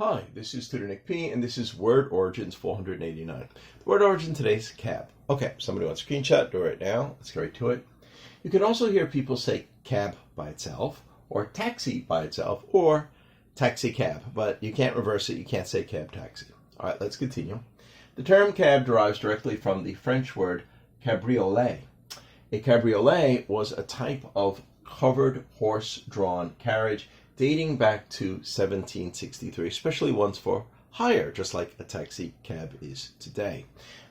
Hi, this is Tutor Nick P, and this is Word Origins 489. The word origin today is cab. Okay, somebody wants a screenshot, do it right now. Let's get right to it. You can also hear people say cab by itself, or taxi by itself, or taxi cab, but you can't reverse it. You can't say cab taxi. All right, let's continue. The term cab derives directly from the French word cabriolet. A cabriolet was a type of covered horse-drawn carriage dating back to 1763, especially ones for hire, just like a taxi cab is today.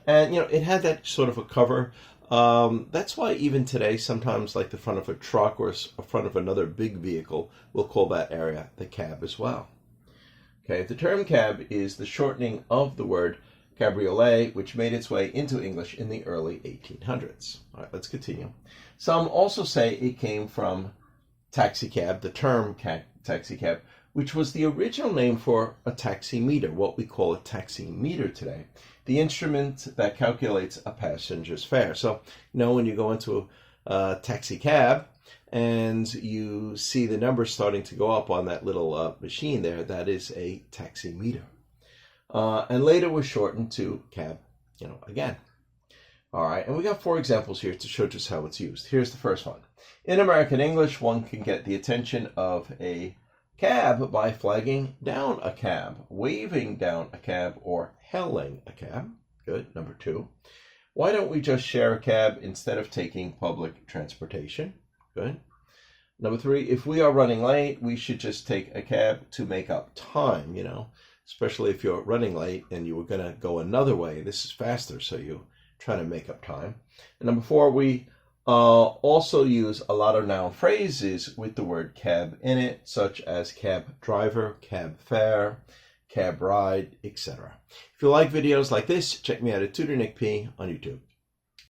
And, it had that sort of a cover. That's why even today, sometimes like the front of a truck or a front of another big vehicle, we'll call that area the cab as well. Okay, the term cab is the shortening of the word cabriolet, which made its way into English in the early 1800s. All right, let's continue. Some also say it came from taxicab, the term taxicab, which was the original name for a taximeter, what we call a taximeter today, the instrument that calculates a passenger's fare. So, when you go into a taxi cab and you see the numbers starting to go up on that little machine there, that is a taximeter. And later was shortened to cab, again. All right, and we got 4 examples here to show just how it's used. Here's the first one. In American English, one can get the attention of a cab by flagging down a cab, waving down a cab, or hailing a cab. Good. Number 2. Why don't we just share a cab instead of taking public transportation? Good. Number 3, if we are running late, we should just take a cab to make up time, especially if you're running late and you were going to go another way. This is faster, so you trying to make up time. And number 4, we also use a lot of noun phrases with the word cab in it, such as cab driver, cab fare, cab ride, etc. If you like videos like this, check me out at Tutor Nick P on YouTube.